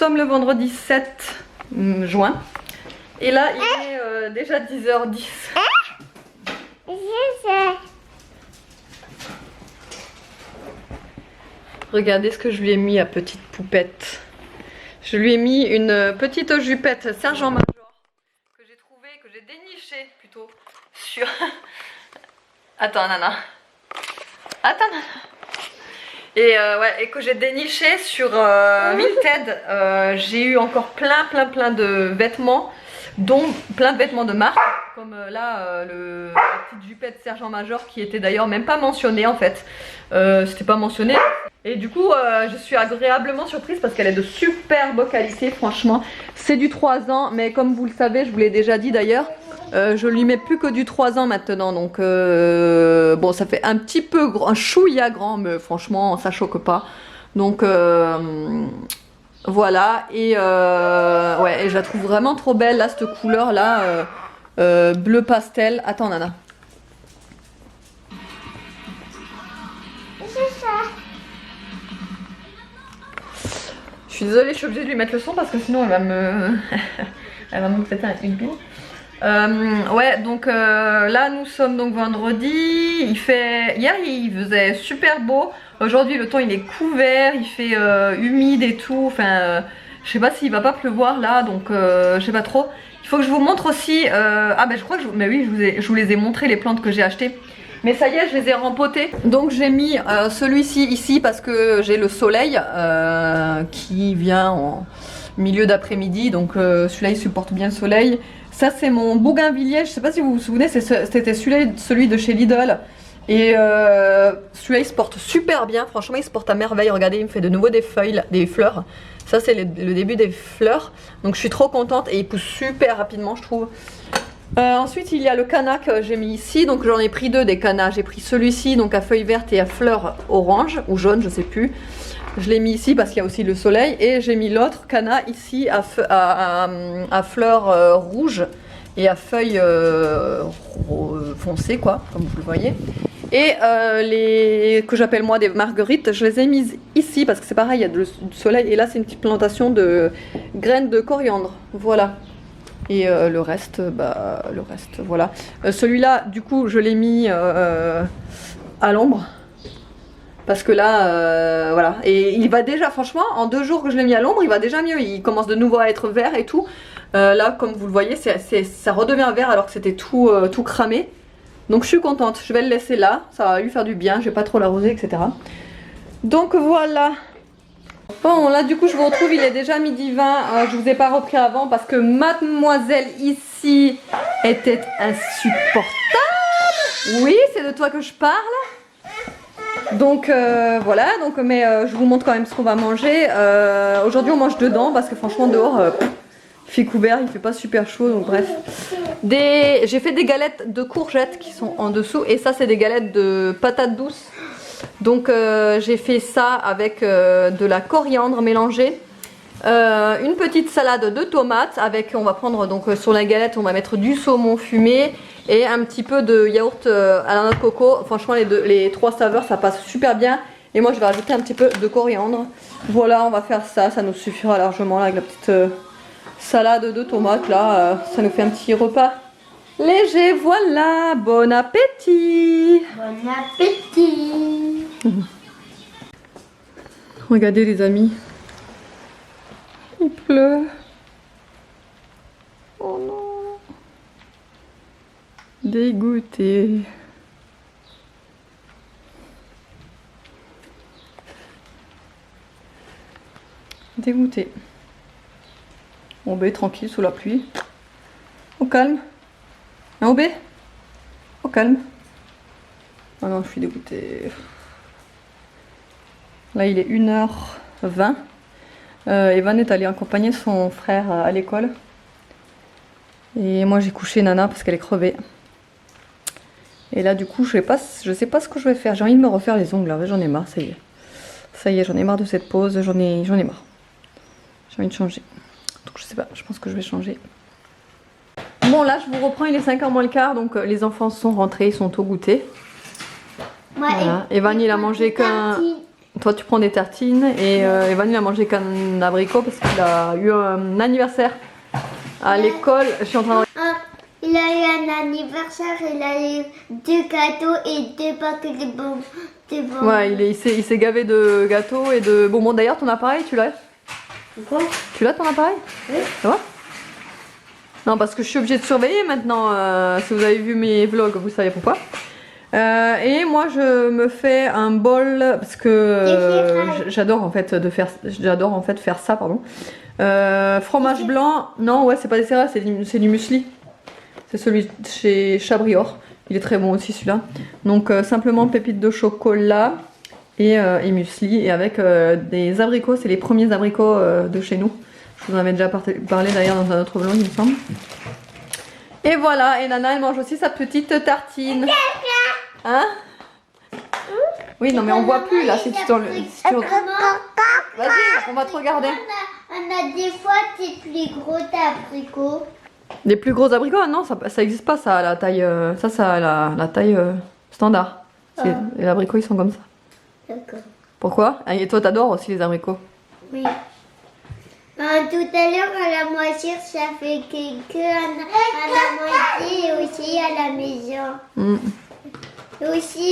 sommes le vendredi 7 juin. Et là, il est déjà 10h10. Regardez ce que je lui ai mis à petite poupette. Je lui ai mis une petite jupette Sergent Major que j'ai trouvé, que j'ai déniché plutôt sur... Attends Nana. Attends Nana. Et, ouais, et que j'ai déniché sur Vinted. J'ai eu encore plein de vêtements, dont plein de vêtements de marque, comme là la petite jupette Sergent Major qui était d'ailleurs même pas mentionnée en fait. C'était pas mentionné. Et du coup je suis agréablement surprise parce qu'elle est de superbe qualité, franchement. C'est du 3 ans, mais comme vous le savez, je vous l'ai déjà dit d'ailleurs, je lui mets plus que du 3 ans maintenant. Donc bon, ça fait un petit peu grand, un chouïa grand, mais franchement ça choque pas. Donc voilà, et ouais, et je la trouve vraiment trop belle là, cette couleur là, bleu pastel. Attends Nana. Je suis désolée, je suis obligée de lui mettre le son parce que sinon elle va me, elle va me péter une pile. Ouais, donc là nous sommes donc vendredi. Il fait, hier il faisait super beau. Aujourd'hui le temps il est couvert, il fait humide et tout. Enfin, je sais pas s'il va pas pleuvoir là, donc je sais pas trop. Il faut que je vous montre aussi. Ah ben je crois que mais oui, je vous les ai montré les plantes que j'ai achetées. Mais ça y est, je les ai rempotées. Donc j'ai mis celui-ci ici parce que j'ai le soleil qui vient en milieu d'après-midi. Donc celui-là il supporte bien le soleil. Ça c'est mon bougainvillier, je sais pas si vous vous souvenez, c'était celui de chez Lidl. Et celui-là il se porte super bien, franchement il se porte à merveille. Regardez, il me fait de nouveau des feuilles, des fleurs. Ça c'est le début des fleurs. Donc je suis trop contente et il pousse super rapidement je trouve. Ensuite il y a le canna que j'ai mis ici, donc j'en ai pris deux des cannas. J'ai pris celui-ci donc à feuilles vertes et à fleurs orange ou jaune, je sais plus. Je l'ai mis ici parce qu'il y a aussi le soleil. Et j'ai mis l'autre canna ici à fleurs rouges et à feuilles foncées quoi, comme vous le voyez. Et les que j'appelle moi des marguerites, je les ai mises ici parce que c'est pareil, il y a du soleil. Et là c'est une petite plantation de graines de coriandre, voilà. Et le reste, bah le reste, voilà. Celui-là, du coup, je l'ai mis à l'ombre. Parce que là, voilà. Et il va déjà, franchement, en 2 jours que je l'ai mis à l'ombre, il va déjà mieux. Il commence de nouveau à être vert et tout. Là, comme vous le voyez, ça redevient vert alors que c'était tout cramé. Donc je suis contente. Je vais le laisser là. Ça va lui faire du bien. Je vais pas trop l'arroser, etc. Donc voilà. Bon, là du coup je vous retrouve, il est déjà midi 20, je vous ai pas repris avant parce que mademoiselle ici était insupportable. Oui, c'est de toi que je parle. Donc voilà, donc, mais je vous montre quand même ce qu'on va manger. Aujourd'hui on mange dedans parce que franchement dehors il fait couvert, il fait pas super chaud, donc bref. J'ai fait des galettes de courgettes qui sont en dessous et ça c'est des galettes de patates douces. Donc j'ai fait ça avec de la coriandre mélangée, une petite salade de tomates avec, on va prendre donc sur la galette on va mettre du saumon fumé et un petit peu de yaourt à la noix de coco. Franchement les 3 saveurs ça passe super bien et moi je vais rajouter un petit peu de coriandre. Voilà, on va faire ça, ça nous suffira largement là, avec la petite salade de tomates là, ça nous fait un petit repas léger. Voilà, bon appétit. Bon appétit. Regardez les amis, il pleut. Oh non, dégoûté. Dégoûté. On va tranquille sous la pluie. Au calme. Hein, Obé? Au calme. Oh non, je suis dégoûtée. Là, il est 1h20. Evan est allé accompagner son frère à l'école. Et moi, j'ai couché Nana parce qu'elle est crevée. Et là, du coup, je sais pas ce que je vais faire. J'ai envie de me refaire les ongles. Là, j'en ai marre, ça y est. Ça y est, j'en ai marre de cette pause. J'en ai marre. J'ai envie de changer. Donc, je sais pas, je pense que je vais changer. Bon, là, je vous reprends. Il est 5h moins le quart. Donc, les enfants sont rentrés, ils sont au goûter. Ouais, voilà. Evan, il a mangé qu'un... Toi tu prends des tartines et Evan il a mangé qu'un abricot parce qu'il a eu un anniversaire à l'école. Je suis en train de... Il a eu un anniversaire, il a eu 2 gâteaux et 2 paquets de bonbons. Ouais, il s'est gavé de gâteaux et de bonbons. D'ailleurs ton appareil tu l'as? Quoi? Tu l'as ton appareil? Oui. Ça va? Non parce que je suis obligée de surveiller maintenant. Si vous avez vu mes vlogs vous savez pourquoi. Et moi je me fais un bol parce que j'adore en fait faire ça pardon. Fromage blanc, non ouais c'est pas des céréales, c'est du muesli. C'est celui de chez Chabrior. Il est très bon aussi celui-là. Donc simplement pépites de chocolat et muesli et avec des abricots, c'est les premiers abricots de chez nous. Je vous en avais déjà parlé d'ailleurs dans un autre vlog il me semble. Et voilà, et Nana elle mange aussi sa petite tartine. Hein? Oui, non mais on voit plus là si tu t'en... Vas-y, on va te regarder. On a des fois des plus gros abricots. Les plus gros abricots? Non, ça existe pas ça, la taille... ça la taille standard. Les abricots ils sont comme ça. D'accord. Pourquoi? Et toi t'adores aussi les abricots? Oui. Tout à l'heure à la moitié, ça fait que à la moitié et aussi à la maison. Et aussi,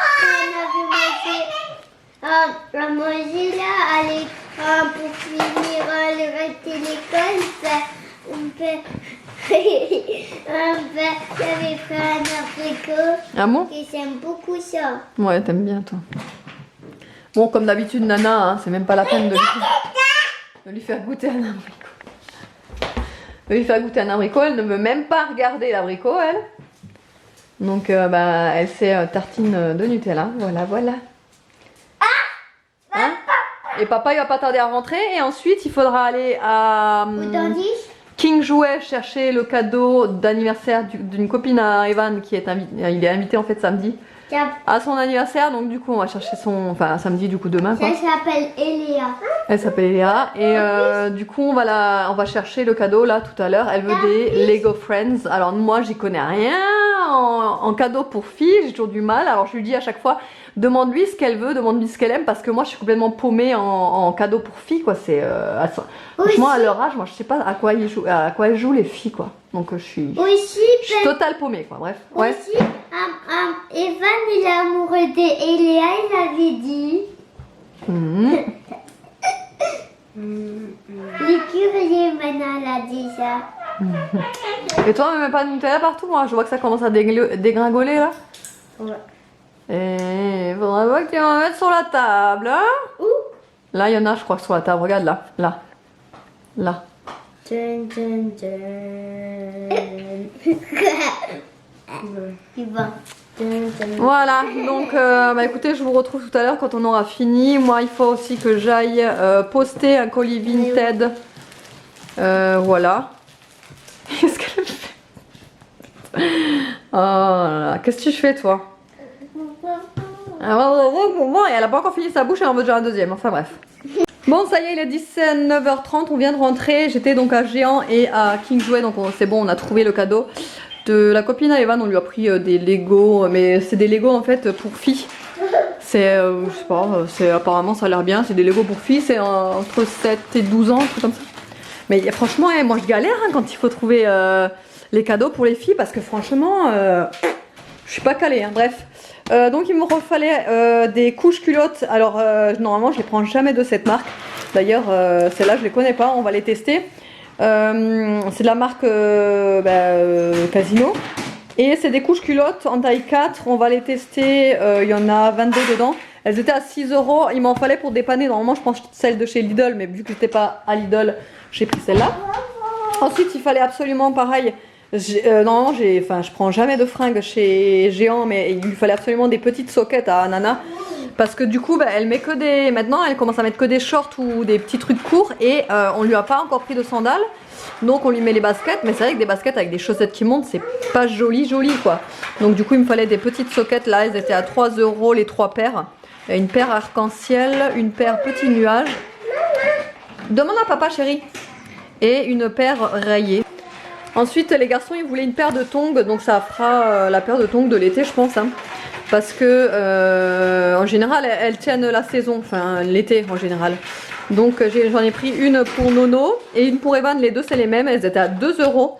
quand on avait mangé là, pour finir le reste de l'école, j'avais fait un abricot. Ah bon? Et j'aime beaucoup ça. Ouais, t'aimes bien toi. Bon, comme d'habitude, Nana, hein, c'est même pas la peine de lui faire goûter un abricot. De lui faire goûter un abricot, elle ne veut même pas regarder l'abricot, elle. Donc, elle fait tartine de Nutella. Voilà. Hein? Et papa, il va pas tarder à rentrer. Et ensuite, il faudra aller à King Jouet chercher le cadeau d'anniversaire d'une copine à Evan qui est il est invité en fait samedi à son anniversaire. Donc du coup, on va chercher samedi du coup demain. Quoi. Elle s'appelle Eléa. Elle s'appelle Eléa et du coup on va chercher le cadeau là tout à l'heure. Elle veut des Lego Friends. Alors moi j'y connais rien en cadeau pour filles, j'ai toujours du mal. Alors je lui dis à chaque fois demande-lui ce qu'elle veut, demande-lui ce qu'elle aime parce que moi je suis complètement paumée en cadeau pour filles quoi. C'est franchement à leur âge, moi je sais pas à quoi elles jouent les filles quoi. Donc je suis total paumée quoi. Bref. Ouais. Aussi, Evan il est amoureux d'Eléa, il avait dit. Les curieux maintenant elle a dit ça. Et toi, même pas de Nutella partout, moi je vois que ça commence à dégringoler là. Ouais. Et faudrait pas que tu en mettes sur la table, hein? Où? Là, il y en a, je crois, sur la table. Regarde là, là. Dun, dun, dun. Il va. Voilà, donc écoutez, je vous retrouve tout à l'heure quand on aura fini. Moi, il faut aussi que j'aille poster un colis Vinted. Voilà. Qu'est-ce qu'elle fait? Oh là là, qu'est-ce que tu fais toi? Et elle a pas encore fini sa bouche, elle en veut déjà un deuxième, enfin bref. Bon ça y est, il est 19h30, on vient de rentrer. J'étais donc à Géant et à King Jouet, donc c'est bon, on a trouvé le cadeau de la copine à Evan. On lui a pris des Lego, mais c'est des Lego en fait pour filles. C'est, je sais pas, apparemment ça a l'air bien, c'est des Lego pour filles, c'est entre 7 et 12 ans, un truc comme ça. Mais franchement, moi je galère quand il faut trouver les cadeaux pour les filles parce que franchement, je suis pas calée, hein, bref. Donc il me refallait des couches culottes. Alors normalement je les prends jamais de cette marque. D'ailleurs celles-là je les connais pas, on va les tester. C'est de la marque Casino. Et c'est des couches culottes en taille 4. On va les tester, il y en a 22 dedans. Elles étaient à 6 €, il m'en fallait pour dépanner. Normalement je prends celle de chez Lidl, mais vu que j'étais pas à Lidl, j'ai pris celle-là. Ensuite il fallait absolument pareil. Normalement je prends jamais de fringues chez Géant, mais il lui fallait absolument des petites soquettes à Nana parce que du coup elle met que des, maintenant elle commence à mettre que des shorts ou des petits trucs courts et on lui a pas encore pris de sandales, donc on lui met les baskets, mais c'est vrai que des baskets avec des chaussettes qui montent c'est pas joli quoi. Donc du coup il me fallait des petites soquettes, là elles étaient à 3 € les 3 paires, une paire arc-en-ciel, une paire petit nuage, demande à papa chérie, et une paire rayée. Ensuite les garçons ils voulaient une paire de tongs, donc ça fera la paire de tongs de l'été je pense hein. Parce que en général elles tiennent la saison, enfin l'été en général. Donc j'en ai pris une pour Nono et une pour Evan, les deux c'est les mêmes, elles étaient à 2 €.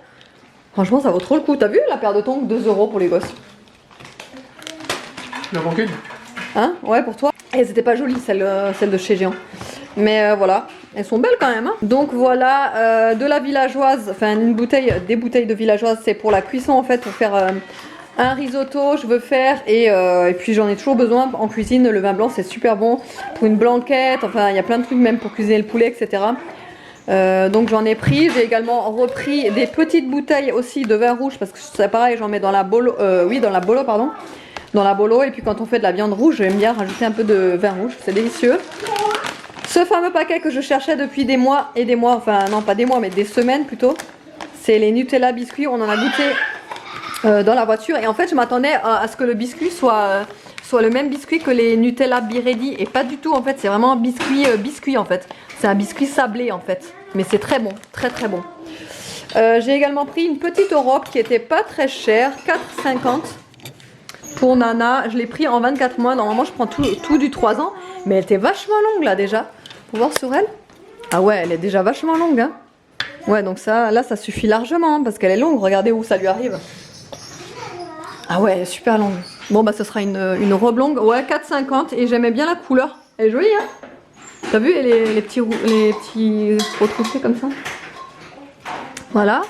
Franchement ça vaut trop le coup, t'as vu la paire de tongs, 2 € pour les gosses. Il en manque une. Hein? Ouais pour toi. Et elles étaient pas jolies celles de chez Géant. Mais voilà, elles sont belles quand même. Hein. Donc voilà, de la villageoise, enfin des bouteilles de villageoise, c'est pour la cuisson en fait, pour faire un risotto, je veux faire, et puis j'en ai toujours besoin en cuisine, le vin blanc c'est super bon, pour une blanquette, enfin il y a plein de trucs même pour cuisiner le poulet, etc. Donc j'en ai pris, j'ai également repris des petites bouteilles aussi de vin rouge, parce que c'est pareil, j'en mets dans la bolo, dans la bolo, et puis quand on fait de la viande rouge, j'aime bien rajouter un peu de vin rouge, c'est délicieux. Ce fameux paquet que je cherchais depuis des mois et des mois, enfin non pas des mois mais des semaines plutôt, c'est les Nutella biscuits, on en a goûté dans la voiture, et en fait je m'attendais à ce que le biscuit soit le même biscuit que les Nutella Be Ready, et pas du tout en fait, c'est vraiment un biscuit en fait, c'est un biscuit sablé en fait, mais c'est très bon, très très bon. J'ai également pris une petite Europe qui était pas très chère, 4,50 pour Nana, je l'ai pris en 24 mois, normalement je prends tout du 3 ans, mais elle était vachement longue là déjà, pour voir sur elle. Ah ouais, elle est déjà vachement longue hein. Ouais, donc ça, là ça suffit largement, hein, parce qu'elle est longue, regardez où ça lui arrive. Ah ouais, elle est super longue. Bon bah ce sera une robe longue, ouais 4,50, et j'aimais bien la couleur, elle est jolie hein. T'as vu les petits retroussés comme ça. Voilà.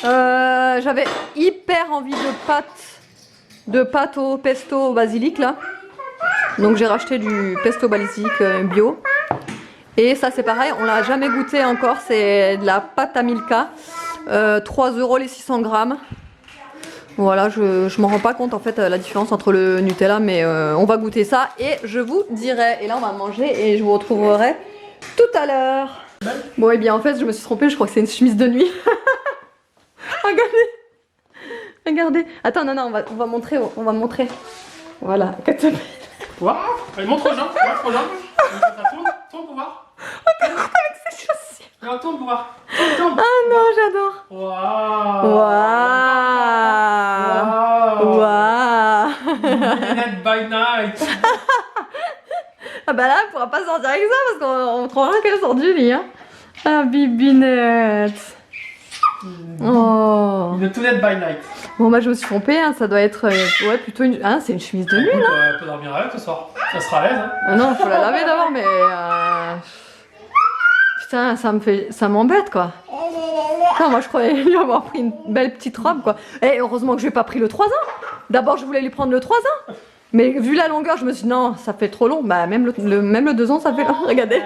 J'avais hyper envie de pâte au pesto au basilic là. Donc j'ai racheté du pesto basilic bio. Et ça c'est pareil, on l'a jamais goûté encore, c'est de la pâte à Milka. 3 € les 600 grammes. Voilà, je m'en rends pas compte en fait la différence entre le Nutella, mais on va goûter ça et je vous dirai. Et là on va manger et je vous retrouverai tout à l'heure. Bon et bien en fait je me suis trompée, je crois que c'est une chemise de nuit. Regardez. Regardez. Attends, non, on va montrer. Voilà. Waouh. Allez, montre aux gens. Montre aux gens. Tourne pour voir. Regarde avec ses chaussures. Regarde, tourne pour voir. Ah non, j'adore. Waouh. Waouh. Night by night. Ah bah là, elle pourra pas sortir avec ça parce qu'on trouvera qu'elle sort du lit. Hein. Ah, bibinette. Oh. Une Tonight by night. Bon bah je me suis trompée, hein, ça doit être ouais plutôt une... Ah c'est une chemise de nuit Écoute, là. elle peut dormir avec ce soir. Ça sera à l'aise. Hein. Ah non, faut la laver d'abord mais... Putain, ça m'embête quoi. Non, moi je croyais lui avoir pris une belle petite robe quoi. Et heureusement que je n'ai pas pris le 3 ans. D'abord je voulais lui prendre le 3 ans. Mais vu la longueur, je me suis dit non, ça fait trop long. Bah même le 2 ans ça fait long, regardez.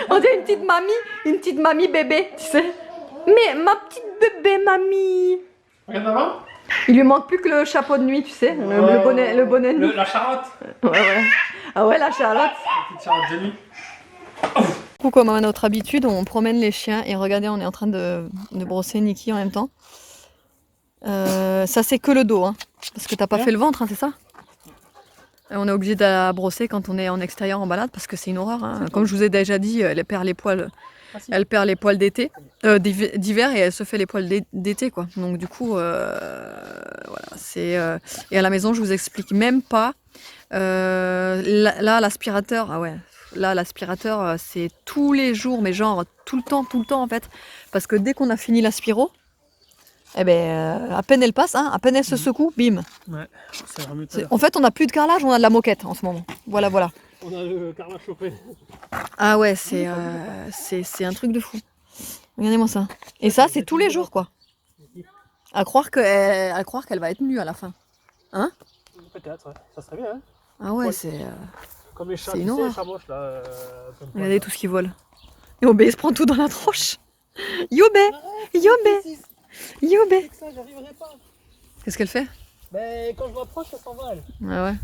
On dirait une petite mamie bébé, tu sais. Mais ma petite bébé mamie. Regarde maman. Il lui manque plus que le chapeau de nuit, tu sais, le bonnet de nuit. La Charlotte. Ouais. Ah ouais, la Charlotte. La petite Charlotte de nuit. Du coup, comme à notre habitude, on promène les chiens et regardez, on est en train de brosser Niki en même temps. Ça c'est que le dos, hein, parce que t'as pas fait le ventre, hein, c'est ça? Et on est obligé de la brosser quand on est en extérieur en balade parce que c'est une horreur. Hein. Comme je vous ai déjà dit, elle perd les poils. Elle perd les poils d'été, d'hiver, et elle se fait les poils d'été quoi. Donc du coup, voilà, c'est et à la maison je vous explique même pas. Là l'aspirateur, ah ouais, là l'aspirateur c'est tous les jours, mais genre tout le temps en fait, parce que dès qu'on a fini l'aspiro, eh ben à peine elle passe, hein, à peine elle se secoue, bim. Ouais, ça va mieux. En fait on n'a plus de carrelage, on a de la moquette en ce moment. Voilà. On a le carrelage chauffé. Ah ouais, c'est un truc de fou. Regardez-moi ça. Et ça, c'est tous les jours, quoi. À croire qu'elle va être nue à la fin. Hein? Peut-être, ouais. Ça serait bien. Hein. Ah ouais, c'est... Comme les chats, c'est une horreur. les chats moches, là. Regardez tout ce qui vole. Yobe, il se prend tout dans la tronche. Yobe. Qu'est-ce qu'elle fait? Ben, quand je m'approche, ça s'envole. Ah ouais.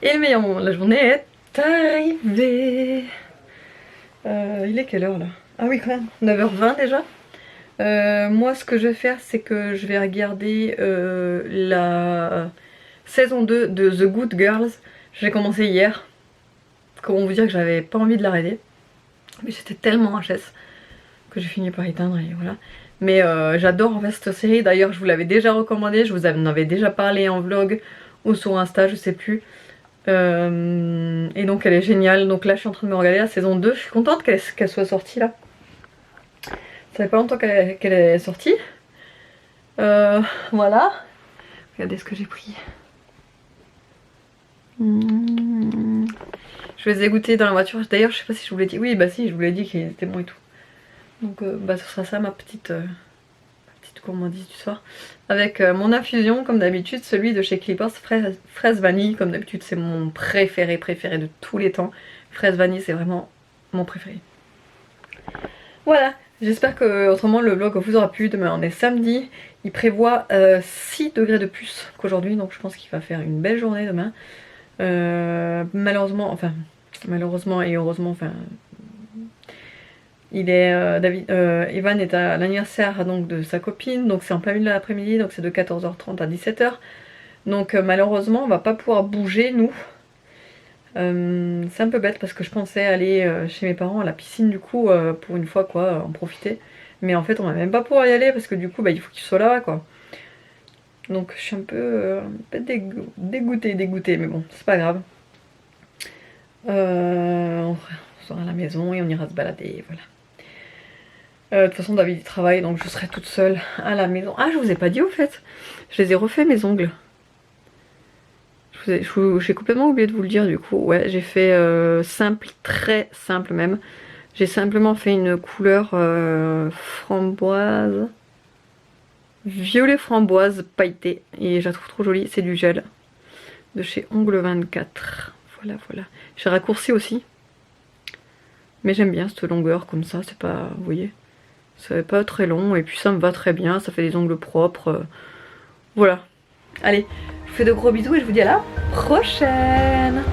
Et le meilleur moment de la journée est arrivé. Il est quelle heure là? Ah oui quand même, 9h20 déjà. Moi ce que je vais faire c'est que je vais regarder la saison 2 de The Good Girls. J'ai commencé hier. Comment vous dire que j'avais pas envie de l'arrêter. Mais j'étais tellement HS que j'ai fini par éteindre et voilà. Mais j'adore en fait cette série. D'ailleurs je vous l'avais déjà recommandée, je vous en avais déjà parlé en vlog ou sur Insta, je sais plus. Et donc elle est géniale. Donc là je suis en train de me regarder la saison 2. Je suis contente qu'elle soit sortie là. Ça fait pas longtemps qu'elle est sortie. Voilà. Regardez ce que j'ai pris. Je les ai goûtés dans la voiture. D'ailleurs je sais pas si je vous l'ai dit. Oui bah si, je vous l'ai dit qu'il était bon et tout. Donc bah ce sera ça ma petite gourmandise du soir. Avec mon infusion comme d'habitude, celui de chez Clippers, fraise vanille. Comme d'habitude c'est mon préféré de tous les temps. Fraise vanille c'est vraiment mon préféré. Voilà, j'espère que autrement le vlog vous aura plu. Demain on est samedi, il prévoit 6 degrés de plus qu'aujourd'hui, donc je pense qu'il va faire une belle journée demain. Malheureusement et heureusement, enfin, il est Evan est à l'anniversaire donc de sa copine, donc c'est en plein milieu de l'après-midi, donc c'est de 14h30 à 17h. Donc malheureusement on va pas pouvoir bouger nous. C'est un peu bête parce que je pensais aller chez mes parents à la piscine du coup pour une fois quoi, en profiter. Mais en fait on va même pas pouvoir y aller parce que du coup bah, il faut qu'ils soient là quoi. Donc je suis un peu dégoûtée mais bon c'est pas grave. On sera à la maison et on ira se balader, voilà. De toute façon David il travaille donc je serai toute seule à la maison. Ah je vous ai pas dit au fait, je les ai refait mes ongles. J'ai complètement oublié de vous le dire du coup. Ouais j'ai fait simple, très simple même. J'ai simplement fait une couleur framboise, violet framboise pailletée. Et je la trouve trop jolie, c'est du gel de chez Ongle 24. Voilà. J'ai raccourci aussi. Mais j'aime bien cette longueur comme ça, c'est pas, vous voyez, c'est pas très long et puis ça me va très bien, ça fait des ongles propres. Voilà. Allez, je vous fais de gros bisous et je vous dis à la prochaine.